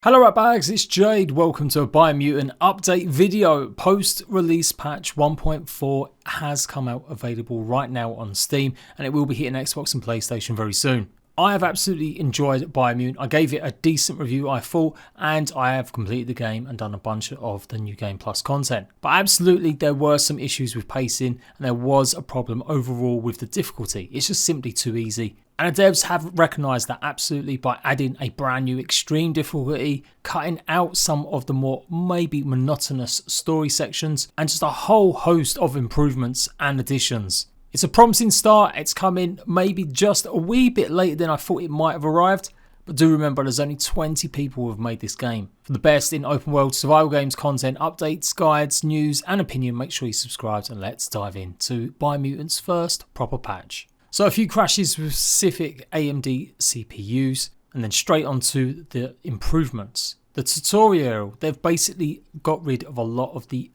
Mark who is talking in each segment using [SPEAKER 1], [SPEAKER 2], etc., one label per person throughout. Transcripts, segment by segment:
[SPEAKER 1] Hello ratbags, it's Jade. Welcome to a BIOMUTANT update video. Post-release patch 1.4 has come out available right now on Steam, and it will be hitting Xbox and PlayStation very soon. I have absolutely enjoyed BIOMUTANT. I gave it a decent review, I thought, and I have completed the game and done a bunch of the New Game Plus content. But absolutely there were some issues with pacing, and there was a problem overall with the difficulty. It's just simply too easy. And the devs have recognised that absolutely by adding a brand new extreme difficulty, cutting out some of the more maybe monotonous story sections, and just a whole host of improvements and additions. It's a promising start. It's coming maybe just a wee bit later than I thought it might have arrived, but do remember there's only 20 people who have made this game. For the best in open world survival games content, updates, guides, news and opinion, make sure you subscribe and let's dive into BIOMUTANT's first proper patch. So a few crashes with specific AMD CPUs, and then straight onto the improvements. The tutorial, they've basically got rid of a lot of the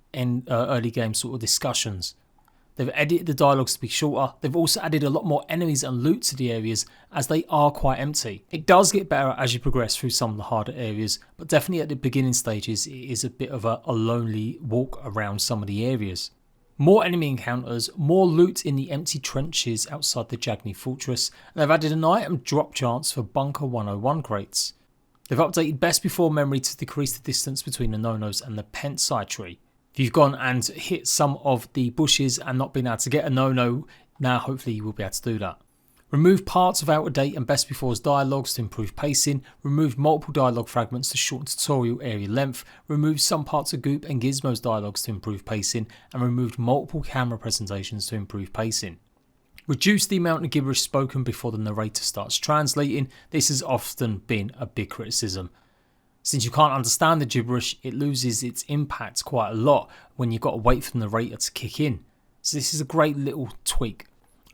[SPEAKER 1] early game sort of discussions. They've edited the dialogues to be shorter. They've also added a lot more enemies and loot to the areas as they are quite empty. It does get better as you progress through some of the harder areas, but definitely at the beginning stages it is a bit of a lonely walk around some of the areas. More enemy encounters, more loot in the empty trenches outside the Jagni fortress, and they've added an item drop chance for Bunker 101 crates. They've updated best before memory to decrease the distance between the no-nos and the Pensai tree. If you've gone and hit some of the bushes and not been able to get a no-no, now hopefully you will be able to do that. Remove parts of out of date and best before's dialogues to improve pacing, remove multiple dialogue fragments to shorten tutorial area length, remove some parts of Goop and Gizmo's dialogues to improve pacing, and removed multiple camera presentations to improve pacing. Reduce the amount of gibberish spoken before the narrator starts translating. This has often been a big criticism. Since you can't understand the gibberish, it loses its impact quite a lot when you've got to wait for the narrator to kick in. So this is a great little tweak.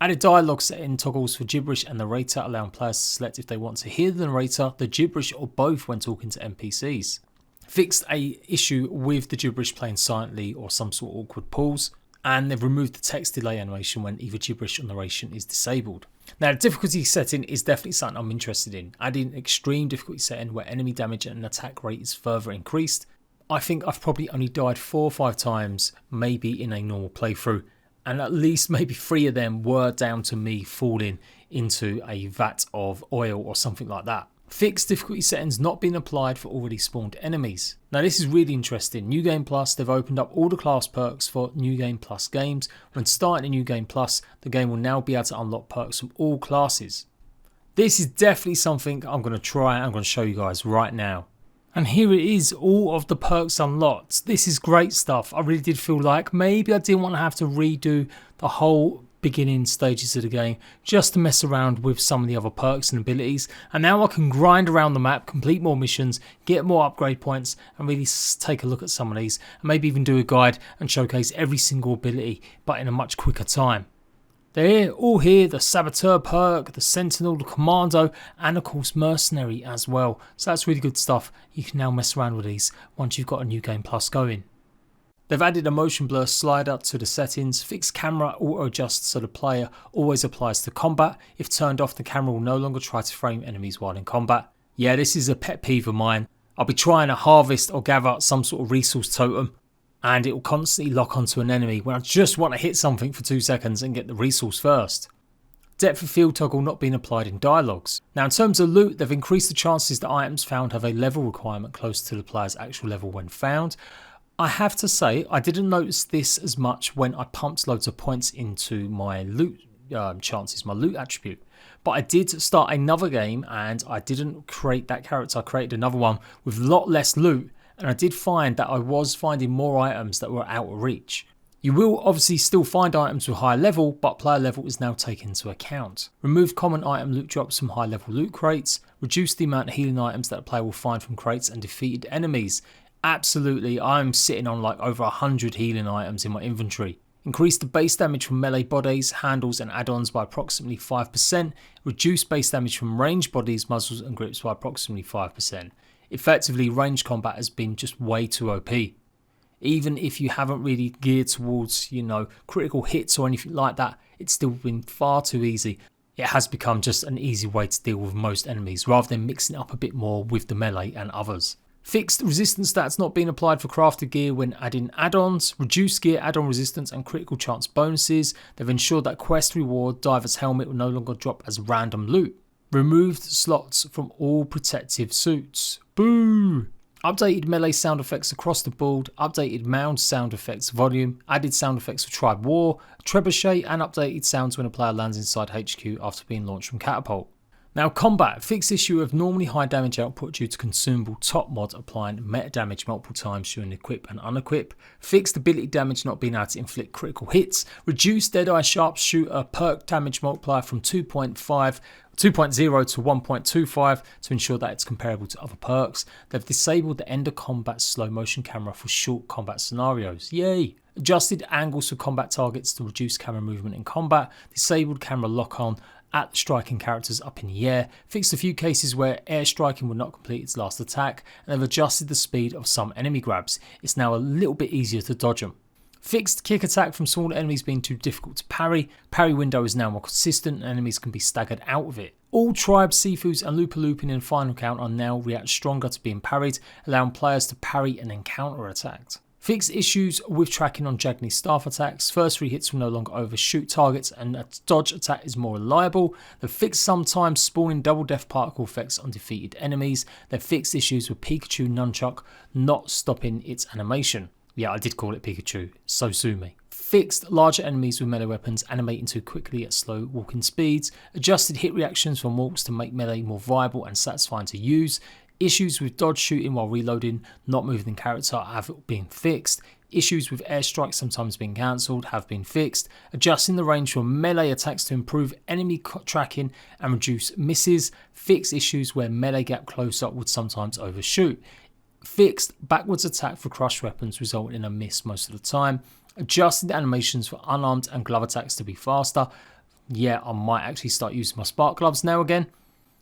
[SPEAKER 1] Added dialogue setting toggles for gibberish and narrator, allowing players to select if they want to hear the narrator, the gibberish or both when talking to NPCs. Fixed a issue with the gibberish playing silently or some sort of awkward pause, and they've removed the text delay animation when either gibberish or narration is disabled. Now the difficulty setting is definitely something I'm interested in, adding extreme difficulty setting where enemy damage and attack rate is further increased. I think I've probably only died 4 or 5 times, maybe in a normal playthrough, and at least maybe 3 of them were down to me falling into a vat of oil or something like that. Fixed difficulty settings not being applied for already spawned enemies. Now this is really interesting. New Game Plus, they've opened up all the class perks for New Game Plus games. When starting a New Game Plus, the game will now be able to unlock perks from all classes. This is definitely something I'm going to try and I'm going to show you guys right now. And here it is, all of the perks unlocked. This is great stuff. I really did feel like maybe I didn't want to have to redo the whole beginning stages of the game just to mess around with some of the other perks and abilities. And now I can grind around the map, complete more missions, get more upgrade points and really take a look at some of these. And maybe even do a guide and showcase every single ability, but in a much quicker time. They're all here, the Saboteur perk, the Sentinel, the Commando, and of course Mercenary as well. So that's really good stuff. You can now mess around with these once you've got a New Game Plus going. They've added a motion blur slider to the settings, fixed camera auto adjust so the player always applies to combat. If turned off, the camera will no longer try to frame enemies while in combat. Yeah, this is a pet peeve of mine. I'll be trying to harvest or gather some sort of resource totem, and it will constantly lock onto an enemy when I just want to hit something for 2 seconds and get the resource first. Depth of field toggle not being applied in dialogues. Now in terms of loot, they've increased the chances that items found have a level requirement close to the player's actual level when found. I have to say, I didn't notice this as much when I pumped loads of points into my loot chances, my loot attribute. But I did start another game and I didn't create that character, I created another one with a lot less loot. And I did find that I was finding more items that were out of reach. You will obviously still find items with higher level, but player level is now taken into account. Remove common item loot drops from high level loot crates. Reduce the amount of healing items that a player will find from crates and defeated enemies. Absolutely, I'm sitting on like over 100 healing items in my inventory. Increase the base damage from melee bodies, handles and add-ons by approximately 5%. Reduce base damage from ranged bodies, muzzles and grips by approximately 5%. Effectively, ranged combat has been just way too OP. Even if you haven't really geared towards, critical hits or anything like that, it's still been far too easy. It has become just an easy way to deal with most enemies rather than mixing it up a bit more with the melee and others. Fixed resistance stats not being applied for crafted gear when adding add-ons, reduced gear add-on resistance and critical chance bonuses. They've ensured that quest reward Diver's helmet will no longer drop as random loot. Removed slots from all protective suits. Boo! Updated melee sound effects across the board, updated mound sound effects volume, added sound effects for Tribe War, Trebuchet and updated sounds when a player lands inside HQ after being launched from Catapult. Now combat, fixed issue of normally high damage output due to consumable top mod applying meta damage multiple times during equip and unequip, fixed ability damage not being able to inflict critical hits, reduced Deadeye Sharpshooter perk damage multiplier from 2.0 to 1.25 to ensure that it's comparable to other perks. They've disabled the end of combat slow motion camera for short combat scenarios. Yay! Adjusted angles for combat targets to reduce camera movement in combat, disabled camera lock on at striking characters up in the air, fixed a few cases where air striking would not complete its last attack, and they've adjusted the speed of some enemy grabs. It's now a little bit easier to dodge them. Fixed kick attack from smaller enemies being too difficult to parry. Parry window is now more consistent and enemies can be staggered out of it. All tribes, Sifus and Looper Looping in Final Count are now react stronger to being parried, allowing players to parry and then counter attacked. Fixed issues with tracking on Jagni staff attacks. First 3 hits will no longer overshoot targets and a dodge attack is more reliable. They've fixed sometimes spawning double death particle effects on defeated enemies. They've fixed issues with Pikachu Nunchuck not stopping its animation. Yeah, I did call it Pikachu, so sue me. Fixed larger enemies with melee weapons animating too quickly at slow walking speeds. Adjusted hit reactions from walks to make melee more viable and satisfying to use. Issues with dodge shooting while reloading, not moving the character have been fixed. Issues with airstrikes sometimes being cancelled have been fixed. Adjusting the range for melee attacks to improve enemy tracking and reduce misses. Fixed issues where melee gap close up would sometimes overshoot. Fixed backwards attack for crush weapons resulting in a miss most of the time. Adjusting the animations for unarmed and glove attacks to be faster. Yeah, I might actually start using my spark gloves now again.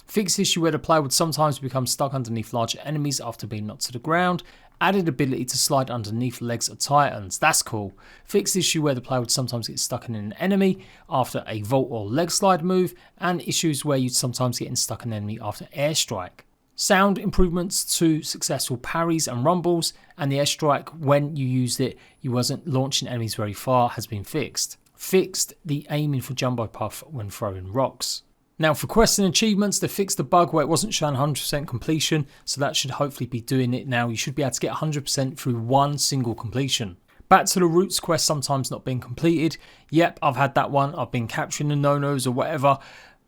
[SPEAKER 1] Fixed issue where the player would sometimes become stuck underneath larger enemies after being knocked to the ground. Added ability to slide underneath legs of titans, that's cool. Fixed issue where the player would sometimes get stuck in an enemy after a vault or leg slide move, and issues where you'd sometimes get stuck in an enemy after airstrike. Sound improvements to successful parries and rumbles, and the airstrike when you used it, you wasn't launching enemies very far has been fixed. Fixed the aiming for jumbo puff when throwing rocks. Now for quests and achievements, they fixed the bug where it wasn't showing 100% completion, so that should hopefully be doing it now. You should be able to get 100% through one single completion. Back to the Roots quest sometimes not being completed. Yep, I've had that one. I've been capturing the no-nos or whatever,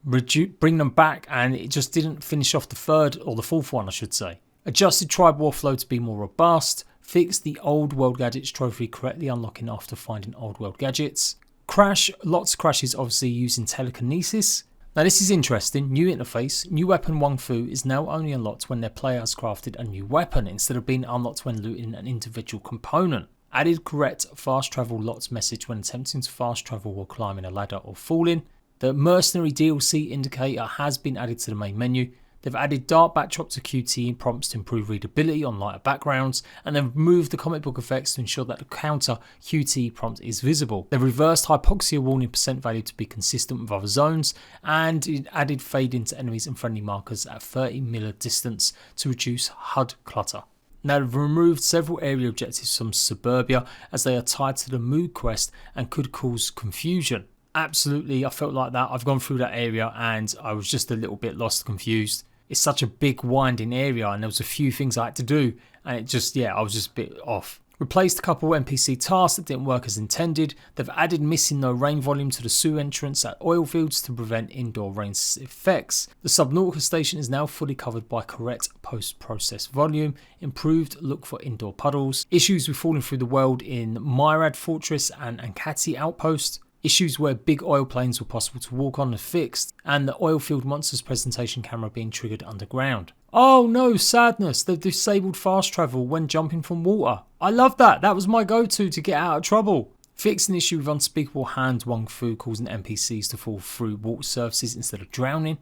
[SPEAKER 1] bring them back, and it just didn't finish off the third or the fourth one, I should say. Adjusted Tribe War flow to be more robust. Fixed the Old World Gadgets trophy correctly unlocking after finding Old World Gadgets. Crash, lots of crashes obviously using telekinesis. Now this is interesting, new interface, new weapon Wong Fu is now only unlocked when their player has crafted a new weapon instead of being unlocked when looting an individual component. Added correct fast travel lots message when attempting to fast travel while climbing a ladder or falling. The Mercenary DLC indicator has been added to the main menu. They've added dark backdrop to QTE prompts to improve readability on lighter backgrounds, and they've removed the comic book effects to ensure that the counter QTE prompt is visible. They've reversed hypoxia warning percent value to be consistent with other zones, and it added fading to enemies and friendly markers at 30 mm distance to reduce HUD clutter. Now they've removed several area objectives from Suburbia as they are tied to the Mood quest and could cause confusion. Absolutely, I felt like that. I've gone through that area and I was just a little bit lost, confused. It's such a big winding area and there was a few things I had to do and it just, yeah, I was just a bit off. Replaced a couple of NPC tasks that didn't work as intended. They've added missing no rain volume to the sewer entrance at oil fields to prevent indoor rain effects. The Subnautica station is now fully covered by correct post-process volume. Improved look for indoor puddles. Issues with falling through the world in Myrad Fortress and Ankati Outpost. Issues where big oil planes were possible to walk on are fixed, and the oil field monsters presentation camera being triggered underground. Oh no, sadness, they've disabled fast travel when jumping from water. I love that, that was my go-to to get out of trouble. Fixed an issue with unspeakable hand Wong Fu causing NPCs to fall through water surfaces instead of drowning.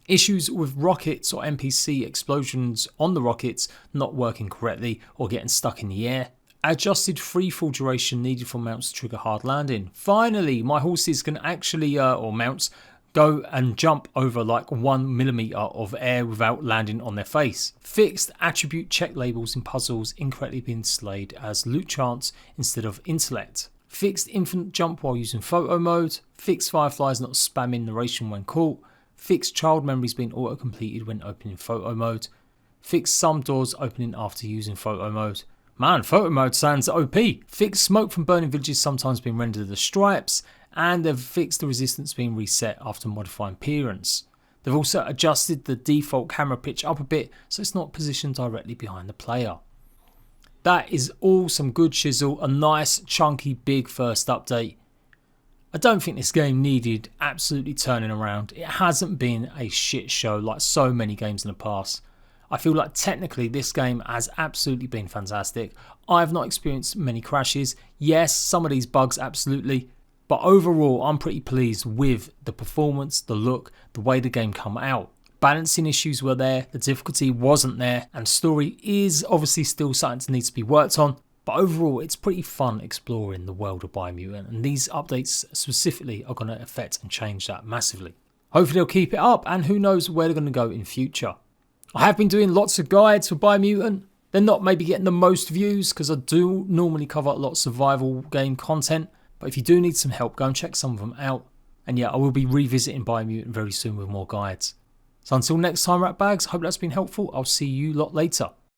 [SPEAKER 1] Issues with rockets or NPC explosions on the rockets not working correctly or getting stuck in the air. Adjusted freefall duration needed for mounts to trigger hard landing. Finally, my horses can actually, or mounts, go and jump over like 1mm of air without landing on their face. Fixed attribute check labels in puzzles incorrectly being displayed as loot chance instead of intellect. Fixed infinite jump while using photo mode. Fixed fireflies not spamming narration when caught. Fixed child memories being auto-completed when opening photo mode. Fixed some doors opening after using photo mode. Man, photo mode sounds OP. Fixed smoke from burning villages sometimes being rendered as stripes, and they've fixed the resistance being reset after modifying appearance. They've also adjusted the default camera pitch up a bit so it's not positioned directly behind the player. That is all some good shizzle, a nice chunky big first update. I don't think this game needed absolutely turning around. It hasn't been a shit show like so many games in the past. I feel like technically this game has absolutely been fantastic. I've not experienced many crashes. Yes, some of these bugs absolutely. But overall, I'm pretty pleased with the performance, the look, the way the game come out. Balancing issues were there, the difficulty wasn't there, and story is obviously still something that needs to be worked on. But overall, it's pretty fun exploring the world of Biomutant, and these updates specifically are going to affect and change that massively. Hopefully they'll keep it up, and who knows where they're going to go in future. I have been doing lots of guides for Biomutant. They're not maybe getting the most views because I do normally cover a lot of survival game content. But if you do need some help, go and check some of them out. And yeah, I will be revisiting Biomutant very soon with more guides. So until next time, Ratbags, hope that's been helpful. I'll see you lot later.